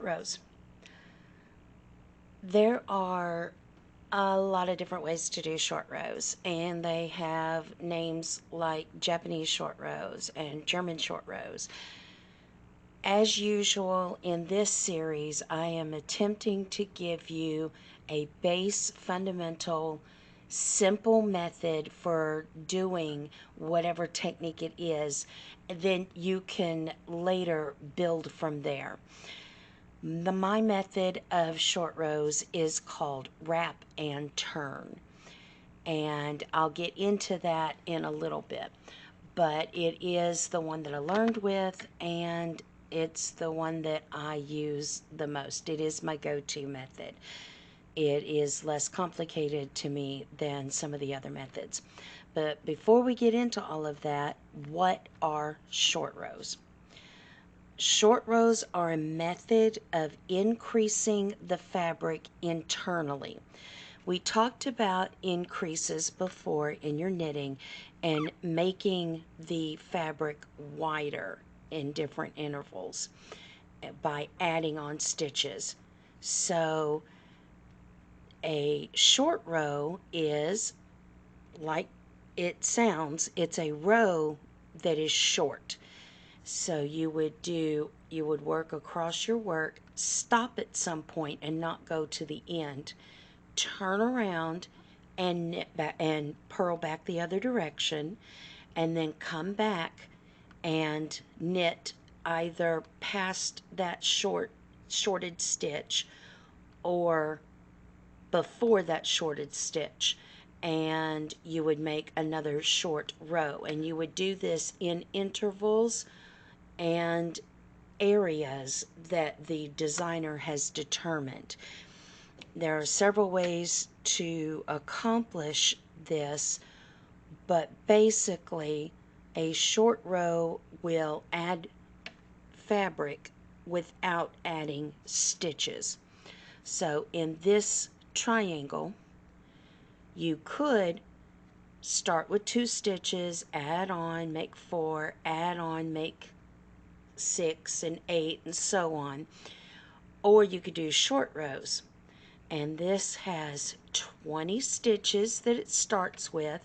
rows. There are a lot of different ways to do short rows, and they have names like Japanese short rows and German short rows. As usual in this series, I am attempting to give you a base, fundamental, simple method for doing whatever technique it is. Then you can later build from there. My method of short rows is called wrap and turn, and I'll get into that in a little bit, but it is the one that I learned with, and it's the one that I use the most. It is my go-to method. It is less complicated to me than some of the other methods. But before we get into all of that, what are short rows? Short rows are a method of increasing the fabric internally. We talked about increases before in your knitting and making the fabric wider in different intervals by adding on stitches. So a short row is, like it sounds, it's a row that is short. So you would work across your work, stop at some point and not go to the end, turn around and knit back and purl back the other direction, and then come back and knit either past that shorted stitch or before that shorted stitch, and you would make another short row, and you would do this in intervals and areas that the designer has determined. There are several ways to accomplish this, but basically a short row will add fabric without adding stitches. So in this triangle, you could start with 2 stitches, add on, make 4, add on, make 6 and 8, and so on. Or you could do short rows, and this has 20 stitches that it starts with,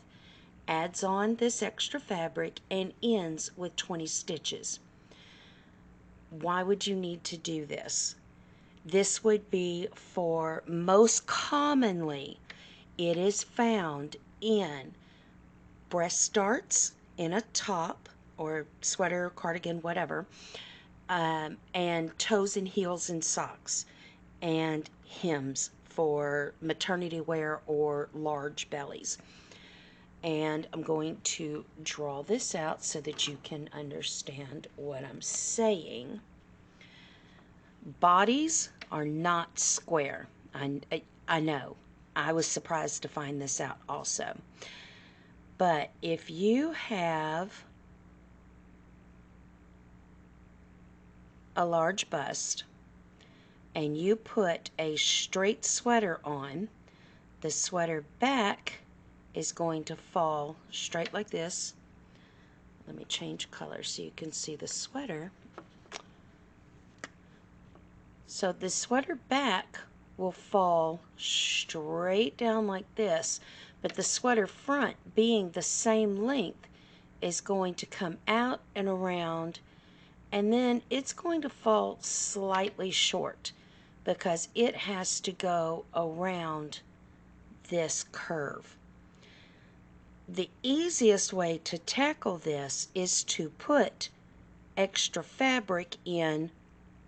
adds on this extra fabric, and ends with 20 stitches. Why would you need to do this? This would be for, most commonly, it is found in breast darts in a top or sweater, cardigan, whatever, and toes and heels and socks, and hems for maternity wear or large bellies. And I'm going to draw this out so that you can understand what I'm saying. Bodies are not square. I know. I was surprised to find this out also. But if you have a large bust and you put a straight sweater on, the sweater back is going to fall straight like this. Let me change color so you can see the sweater. So the sweater back will fall straight down like this, but the sweater front, being the same length, is going to come out and around, and then it's going to fall slightly short because it has to go around this curve. The easiest way to tackle this is to put extra fabric in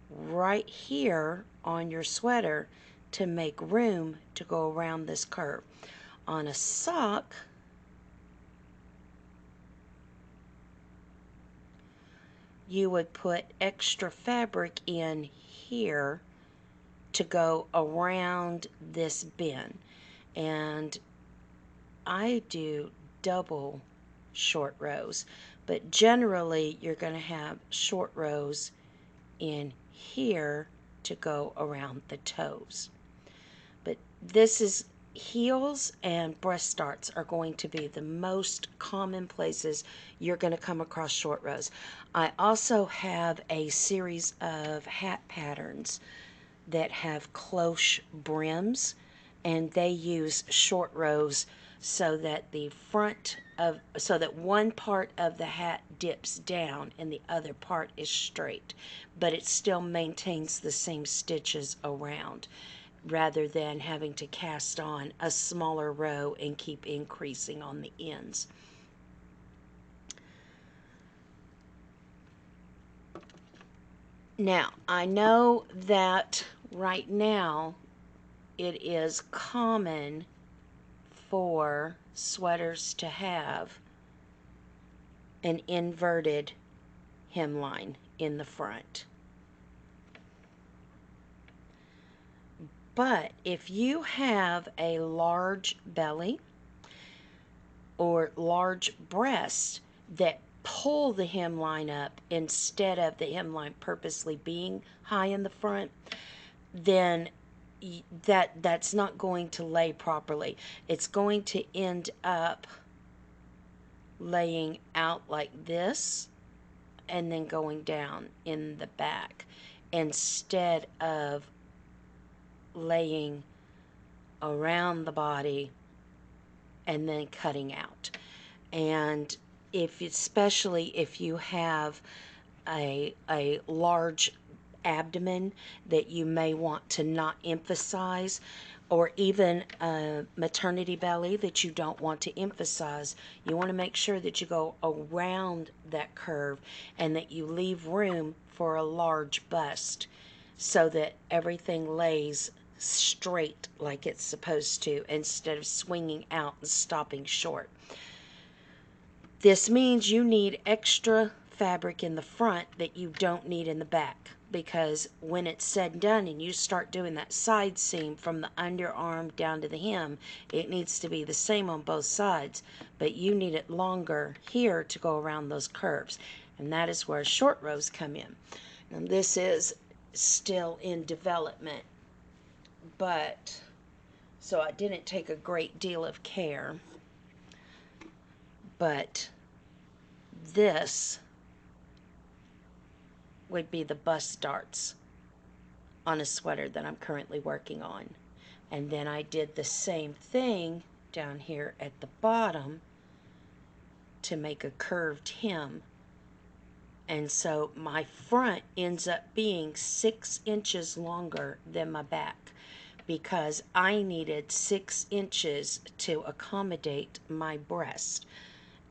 right here on your sweater to make room to go around this curve. On a sock, you would put extra fabric in here to go around this bin, and I do double short rows, but generally you're going to have short rows in here to go around the toes. But this is heels and breast darts are going to be the most common places you're going to come across short rows. I also have a series of hat patterns that have cloche brims, and they use short rows so that so that one part of the hat dips down and the other part is straight, but it still maintains the same stitches around, rather than having to cast on a smaller row and keep increasing on the ends. Now, I know that right now it is common for sweaters to have an inverted hemline in the front. But if you have a large belly or large breasts that pull the hemline up instead of the hemline purposely being high in the front, then that's not going to lay properly. It's going to end up laying out like this and then going down in the back instead of laying around the body and then cutting out. And especially if you have a large abdomen that you may want to not emphasize, or even a maternity belly that you don't want to emphasize, you want to make sure that you go around that curve and that you leave room for a large bust so that everything lays straight like it's supposed to instead of swinging out and stopping short. This means you need extra fabric in the front that you don't need in the back, because when it's said and done and you start doing that side seam from the underarm down to the hem, it needs to be the same on both sides, but you need it longer here to go around those curves, and that is where short rows come in. And this is still in development, but so I didn't take a great deal of care, but this would be the bust darts on a sweater that I'm currently working on. And then I did the same thing down here at the bottom to make a curved hem. And so my front ends up being 6 inches longer than my back, because I needed 6 inches to accommodate my breast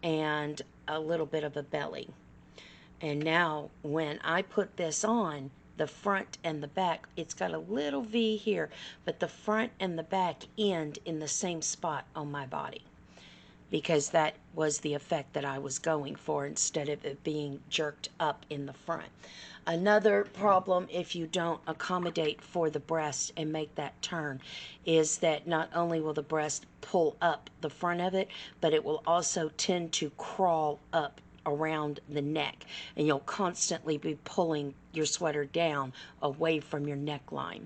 and a little bit of a belly. And now when I put this on, the front and the back, it's got a little V here, but the front and the back end in the same spot on my body, because that was the effect that I was going for instead of it being jerked up in the front. Another problem, if you don't accommodate for the breast and make that turn, is that not only will the breast pull up the front of it, but it will also tend to crawl up around the neck, and you'll constantly be pulling your sweater down away from your neckline.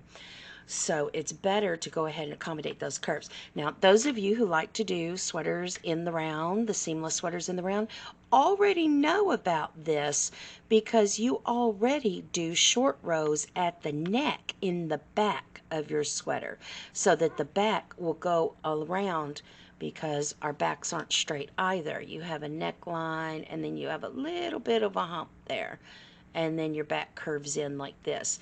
So it's better to go ahead and accommodate those curves. Now, those of you who like to do sweaters in the round, the seamless sweaters in the round, already know about this, because you already do short rows at the neck in the back of your sweater so that the back will go around, because our backs aren't straight either. You have a neckline and then you have a little bit of a hump there, and then your back curves in like this.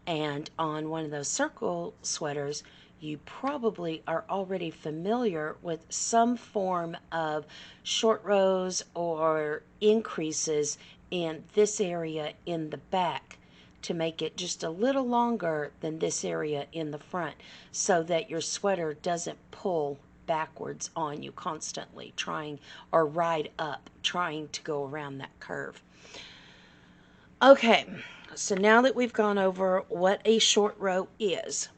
And on one of those circle sweaters, you probably are already familiar with some form of short rows or increases in this area in the back to make it just a little longer than this area in the front, so that your sweater doesn't pull backwards on you constantly trying, or ride up trying to go around that curve. Okay, so now that we've gone over what a short row is,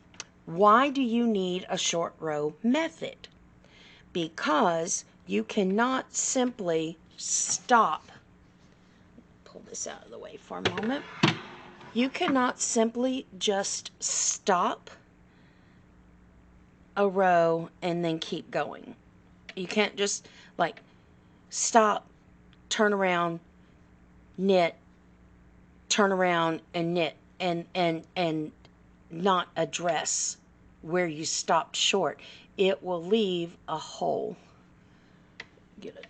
why do you need a short row method? Because you cannot simply stop. Pull this out of the way for a moment. You cannot simply just stop a row and then keep going. You can't just like stop, turn around, knit, turn around and knit, and not address where you stopped short. It will leave a hole. Get a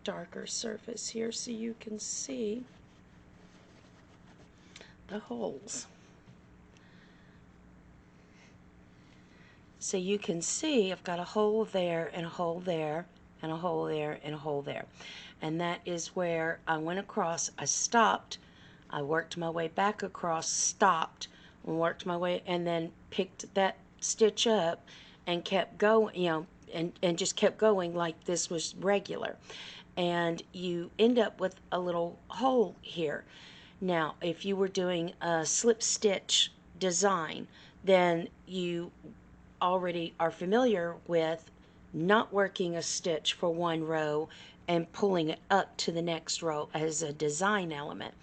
darker surface here so you can see the holes. So you can see I've got a hole there and a hole there and a hole there and a hole there. And that is where I went across. I stopped. I worked my way back across, stopped, and worked my way, and then picked that stitch up and kept going, you know, and just kept going like this was regular. And you end up with a little hole here. Now, if you were doing a slip stitch design, then you already are familiar with not working a stitch for one row and pulling it up to the next row as a design element.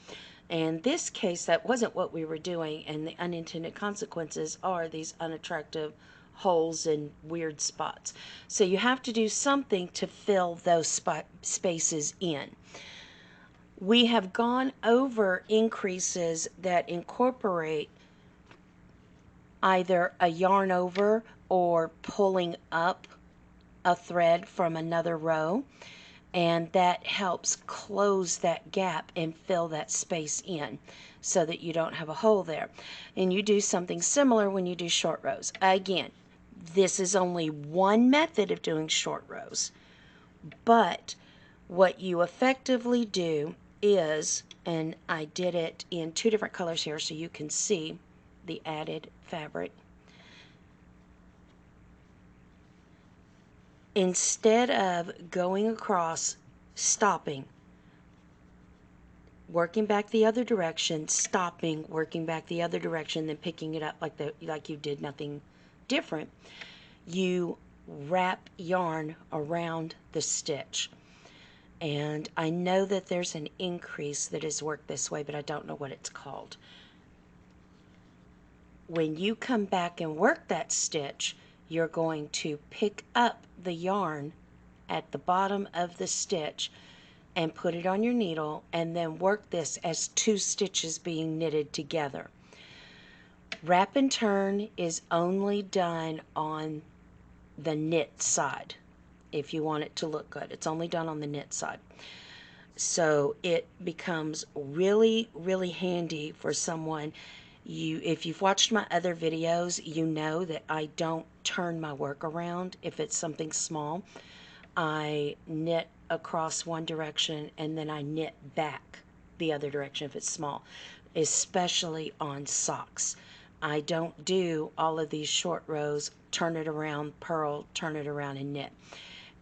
In this case, that wasn't what we were doing, and the unintended consequences are these unattractive holes and weird spots. So you have to do something to fill those spaces in. We have gone over increases that incorporate either a yarn over or pulling up a thread from another row, and that helps close that gap and fill that space in so that you don't have a hole there. And you do something similar when you do short rows. Again, this is only one method of doing short rows, but what you effectively do is, and I did it in two different colors here so you can see the added fabric. Instead of going across, stopping, working back the other direction, stopping, working back the other direction, then picking it up like you did nothing different, you wrap yarn around the stitch. And I know that there's an increase that is worked this way, but I don't know what it's called. When you come back and work that stitch, you're going to pick up the yarn at the bottom of the stitch and put it on your needle, and then work this as two stitches being knitted together. Wrap and turn is only done on the knit side. If you want it to look good, it's only done on the knit side. So it becomes really, really handy for someone. If you've watched my other videos, you know that I don't turn my work around if it's something small. I knit across one direction and then I knit back the other direction if it's small, especially on socks. I don't do all of these short rows, turn it around, purl, turn it around, and knit.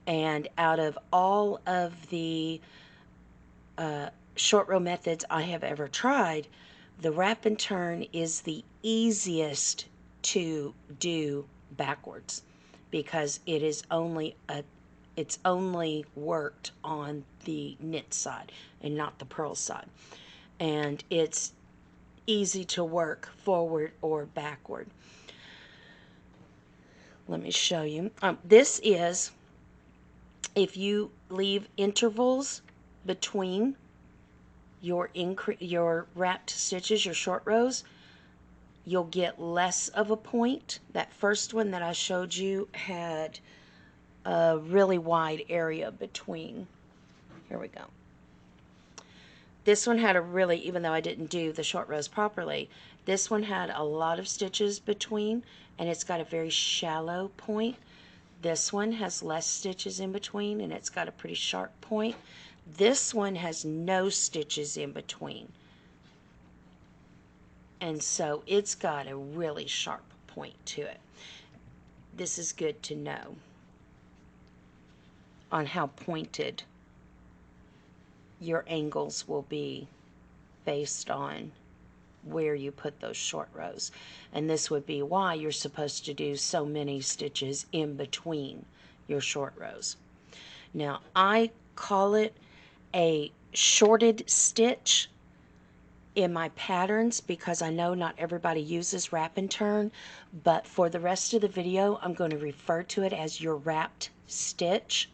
And out of all of the short row methods I have ever tried, the wrap and turn is the easiest to do backwards because it's only worked on the knit side and not the purl side. And it's easy to work forward or backward. Let me show you. This is, if you leave intervals between your wrapped stitches, your short rows, you'll get less of a point. That first one that I showed you had a really wide area between. Here we go. This one had a really, even though I didn't do the short rows properly, this one had a lot of stitches between, and it's got a very shallow point. This one has less stitches in between, and it's got a pretty sharp point. This one has no stitches in between, and so it's got a really sharp point to it. This is good to know on how pointed your angles will be based on where you put those short rows. And this would be why you're supposed to do so many stitches in between your short rows. Now, I call it a shorted stitch in my patterns, because I know not everybody uses wrap and turn, but for the rest of the video I'm going to refer to it as your wrapped stitch,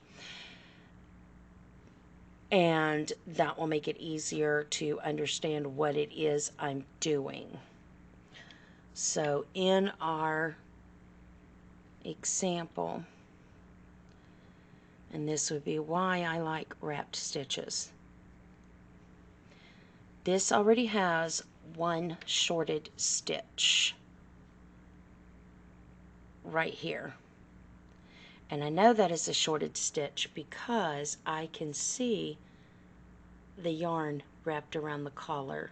and that will make it easier to understand what it is I'm doing. So in our example, and this would be why I like wrapped stitches, this already has one shorted stitch right here. And I know that is a shorted stitch because I can see the yarn wrapped around the collar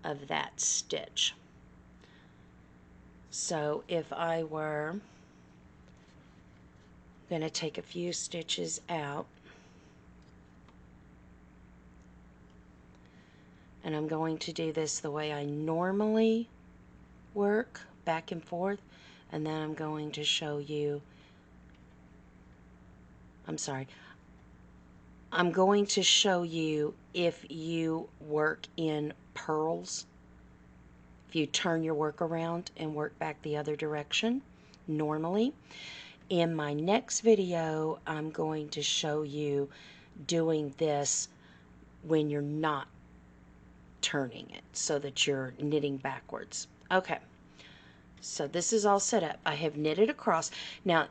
of that stitch. So if I were going to take a few stitches out, and I'm going to do this the way I normally work, back and forth, and then I'm going to show you, I'm going to show you if you work in purls, if you turn your work around and work back the other direction normally. In my next video, I'm going to show you doing this when you're not turning it, so that you're knitting backwards. Okay, so this is all set up. I have knitted across. Now,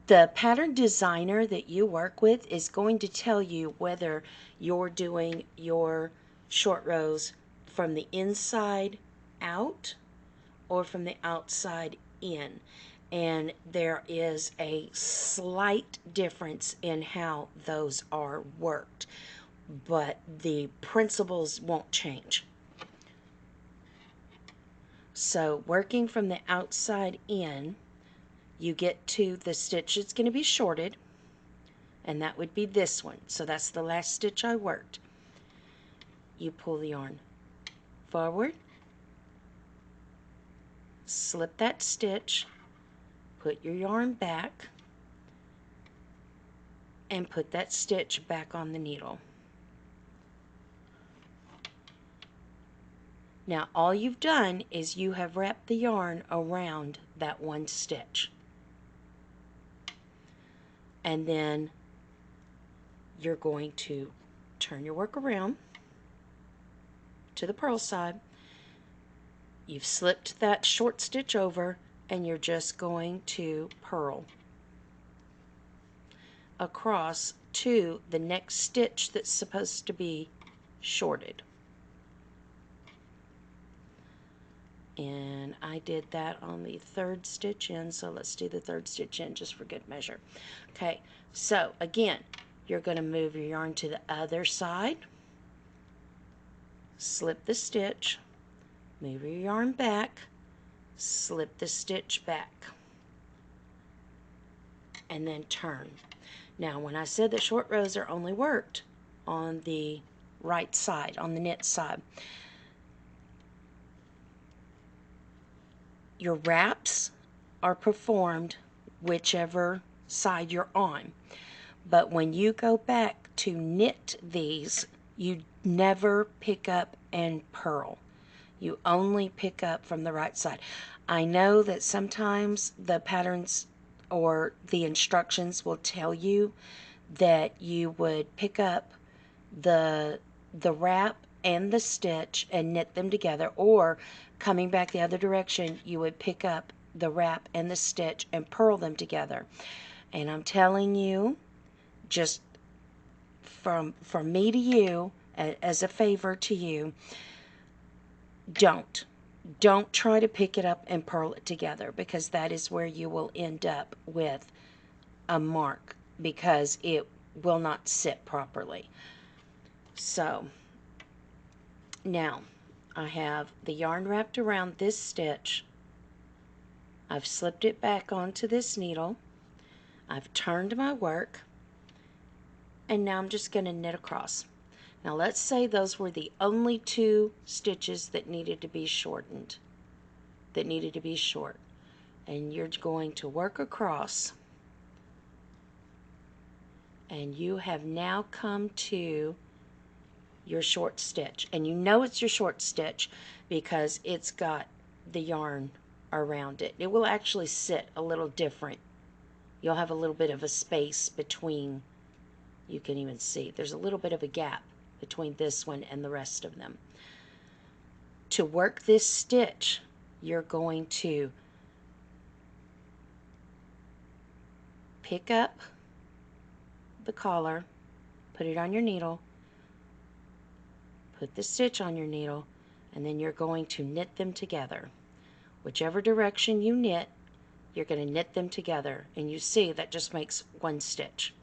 the pattern designer that you work with is going to tell you whether you're doing your short rows from the inside out or from the outside in. And there is a slight difference in how those are worked, but the principles won't change. So working from the outside in, you get to the stitch that's going to be shorted, and that would be this one. So that's the last stitch I worked. You pull the yarn forward, slip that stitch, put your yarn back, and put that stitch back on the needle. Now all you've done is you have wrapped the yarn around that one stitch. And then you're going to turn your work around to the purl side. You've slipped that short stitch over, and you're just going to purl across to the next stitch that's supposed to be shorted. And I did that on the third stitch in, so let's do the third stitch in just for good measure. Okay, so again, you're going to move your yarn to the other side, slip the stitch, move your yarn back, slip the stitch back, and then turn. Now when I said that short rows are only worked on the right side, on the knit side, your wraps are performed whichever side you're on. But when you go back to knit these, you never pick up and purl. You only pick up from the right side. I know that sometimes the patterns or the instructions will tell you that you would pick up the wrap and the stitch and knit them together, or coming back the other direction, you would pick up the wrap and the stitch and purl them together. And I'm telling you, just from me to you, as a favor to you, don't try to pick it up and purl it together, because that is where you will end up with a mark, because it will not sit properly. So now I have the yarn wrapped around this stitch. I've slipped it back onto this needle. I've turned my work, and now I'm just going to knit across. Now let's say those were the only two stitches that needed to be shortened, that needed to be short. And you're going to work across, and you have now come to your short stitch. And you know it's your short stitch because it's got the yarn around it. It will actually sit a little different. You'll have a little bit of a space between, you can even see, there's a little bit of a gap between this one and the rest of them. To work this stitch, you're going to pick up the collar, put it on your needle, put the stitch on your needle, and then you're going to knit them together. Whichever direction you knit, you're going to knit them together, and you see that just makes one stitch.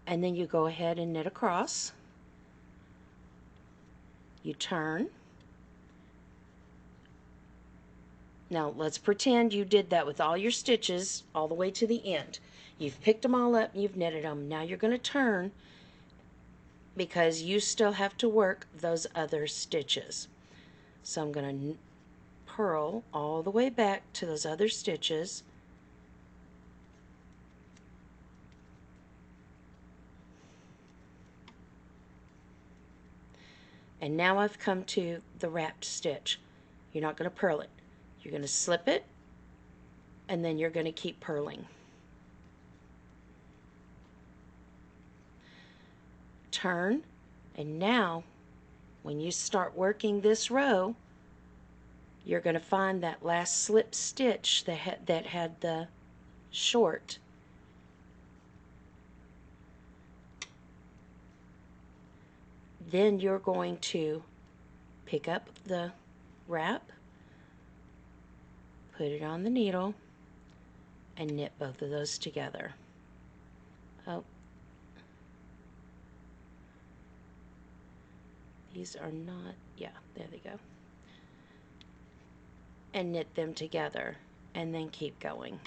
And then you go ahead and knit across. You turn. Now let's pretend you did that with all your stitches all the way to the end. You've picked them all up and you've knitted them. Now you're going to turn because you still have to work those other stitches. So I'm going to purl all the way back to those other stitches. And now I've come to the wrapped stitch. You're not going to purl it. You're going to slip it, and then you're going to keep purling. Turn, and now when you start working this row, you're going to find that last slip stitch that had the short. Then you're going to pick up the wrap, put it on the needle, and knit both of those together. Oh, these are not, yeah, there they go. And knit them together, and then keep going.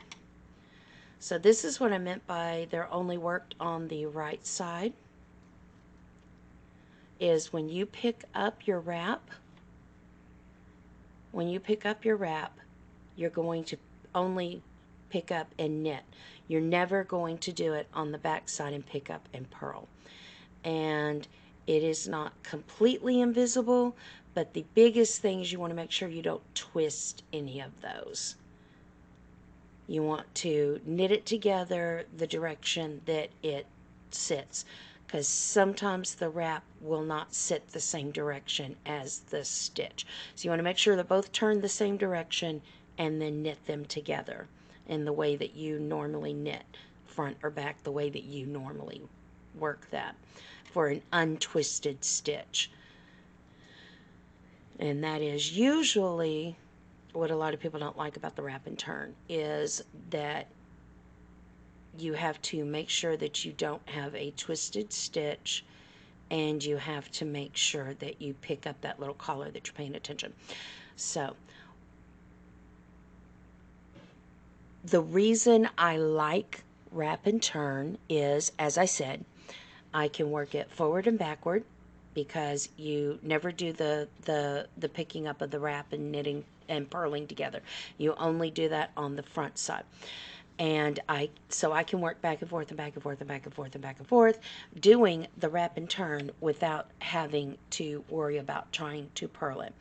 So this is what I meant by they're only worked on the right side, is when you pick up your wrap, you're going to only pick up and knit. You're never going to do it on the back side and pick up and purl. And it is not completely invisible, but the biggest thing is you want to make sure you don't twist any of those. You want to knit it together the direction that it sits, because sometimes the wrap will not sit the same direction as the stitch. So you want to make sure they both turn the same direction and then knit them together in the way that you normally knit, front or back, the way that you normally work that for an untwisted stitch. And that is usually what a lot of people don't like about the wrap and turn, is that you have to make sure that you don't have a twisted stitch, and you have to make sure that you pick up that little collar, that you're paying attention. So the reason I like wrap and turn is, as I said, I can work it forward and backward, because you never do the picking up of the wrap and knitting and purling together. You only do that on the front side. And so I can work back and forth and back and forth and back and forth and back and forth, doing the wrap and turn without having to worry about trying to purl it.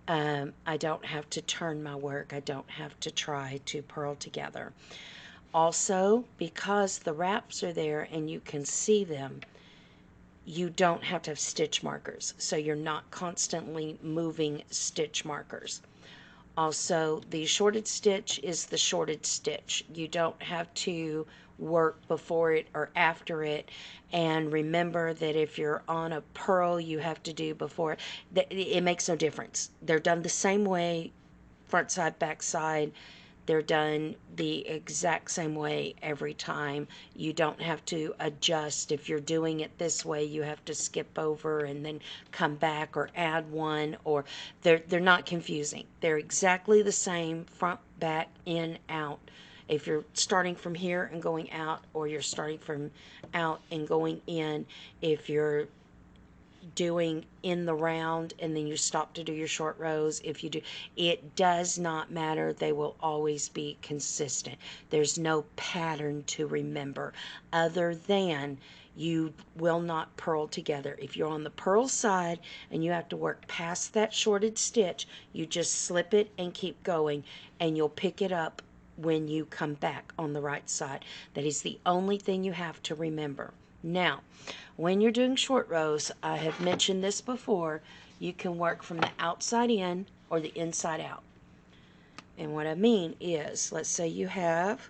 I don't have to turn my work. I don't have to try to purl together. Also, because the wraps are there and you can see them, you don't have to have stitch markers, so you're not constantly moving stitch markers. Also, the shorted stitch is the shorted stitch. You don't have to work before it or after it. And remember that if you're on a purl, you have to do before. It makes no difference. They're done the same way, front side, back side. They're done the exact same way every time. You don't have to adjust. If you're doing it this way, you have to skip over and then come back or add one, or they're not confusing. They're exactly the same, front, back, in, out. If you're starting from here and going out, or you're starting from out and going in, if you're doing in the round and then you stop to do your short rows, if you do, it does not matter. They will always be consistent. There's no pattern to remember other than you will not purl together. If you're on the purl side and you have to work past that shorted stitch, you just slip it and keep going, and you'll pick it up when you come back on the right side. That is the only thing you have to remember. Now, when you're doing short rows, I have mentioned this before, you can work from the outside in or the inside out. And what I mean is, let's say you have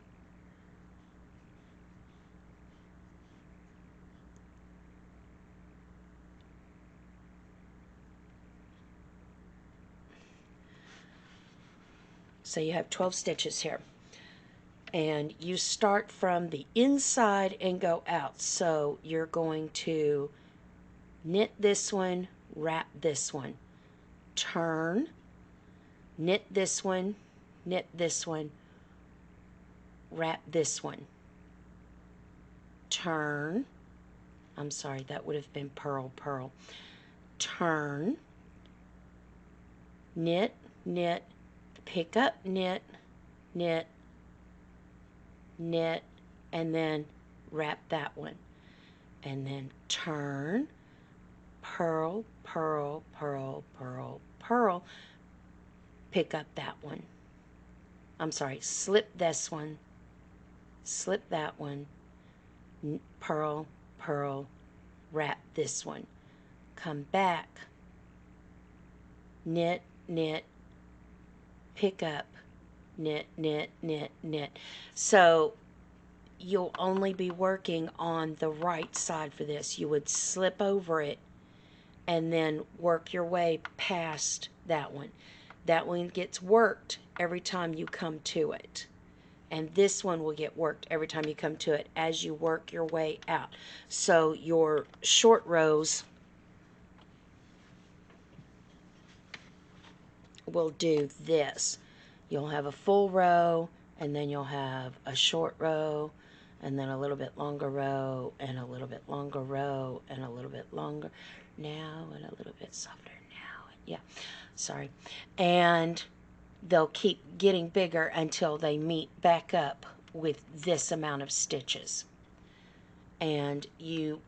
so you have 12 stitches here, and you start from the inside and go out. So you're going to knit this one, wrap this one, turn, knit this one, wrap this one, turn, I'm sorry, that would have been purl, turn, knit, pick up, knit, and then wrap that one, and then turn, purl, pick up that one. I'm sorry, slip this one, slip that one, purl, wrap this one, come back, knit, pick up, knit. So you'll only be working on the right side for this. You would slip over it and then work your way past that one. That one gets worked every time you come to it. And this one will get worked every time you come to it as you work your way out. So your short rows will do this. You'll have a full row, and then you'll have a short row, and then a little bit longer row, and a little bit longer row, and a little bit longer now, and a little bit softer now. Yeah, sorry. And they'll keep getting bigger until they meet back up with this amount of stitches. And you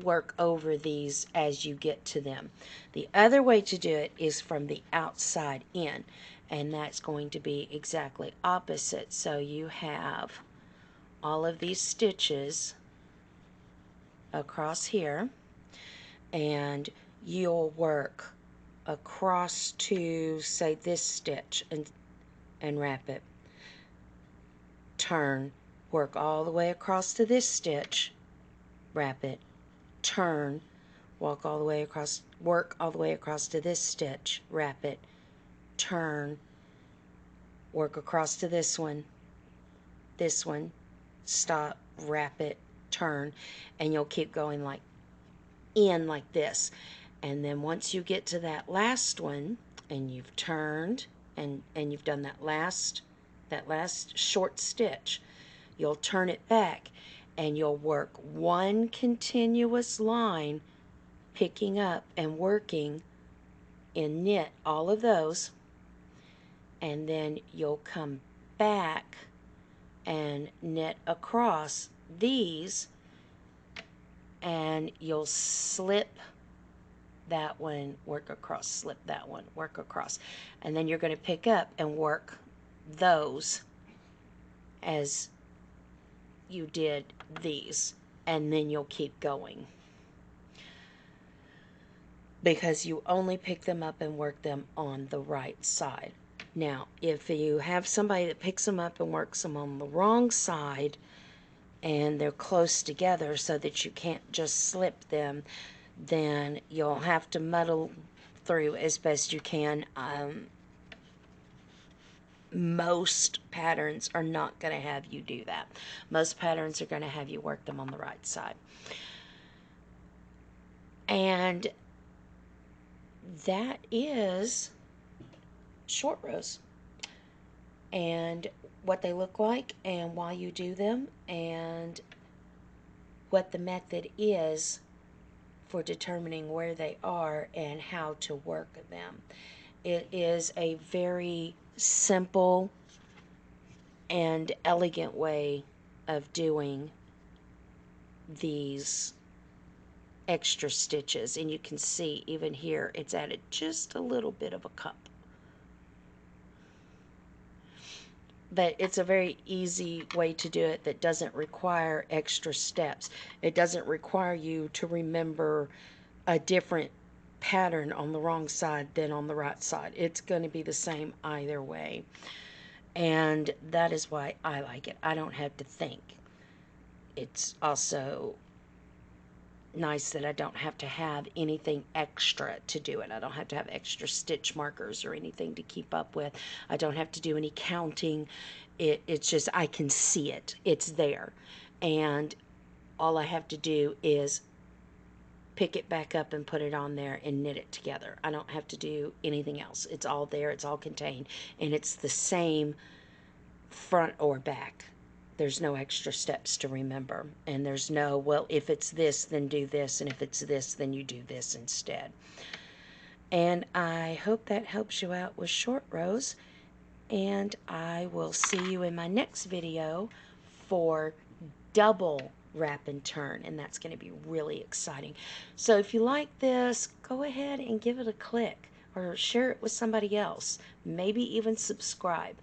work over these as you get to them. The other way to do it is from the outside in, and that's going to be exactly opposite. So you have all of these stitches across here, and you'll work across to, say, this stitch and wrap it. Turn, work all the way across to this stitch, wrap it, turn, work all the way across to this stitch, wrap it, turn, work across to this one, stop, wrap it, turn, and you'll keep going like this. And then once you get to that last one and you've turned and you've done that last short stitch, you'll turn it back and you'll work one continuous line, picking up and working in knit all of those, and then you'll come back and knit across these, and you'll slip that one, work across, slip that one, work across, and then you're going to pick up and work those as you did these, and then you'll keep going, because you only pick them up and work them on the right side. Now, if you have somebody that picks them up and works them on the wrong side, and they're close together so that you can't just slip them, then you'll have to muddle through as best you can. Most patterns are not going to have you do that. Most patterns are going to have you work them on the right side. And that is short rows, and what they look like, and why you do them, and what the method is for determining where they are and how to work them. It is a very simple and elegant way of doing these extra stitches, and you can see even here it's added just a little bit of a cup. But it's a very easy way to do it that doesn't require extra steps. It doesn't require you to remember a different pattern on the wrong side than on the right side. It's going to be the same either way. And that is why I like it. I don't have to think. It's also nice that I don't have to have anything extra to do it. I don't have to have extra stitch markers or anything to keep up with. I don't have to do any counting. It's just I can see it. It's there. And all I have to do is pick it back up and put it on there and knit it together. I don't have to do anything else. It's all there. It's all contained. And it's the same front or back. There's no extra steps to remember. And there's no, well, if it's this, then do this. And if it's this, then you do this instead. And I hope that helps you out with short rows. And I will see you in my next video for double wrap and turn. And that's going to be really exciting. So if you like this, go ahead and give it a click or share it with somebody else. Maybe even subscribe.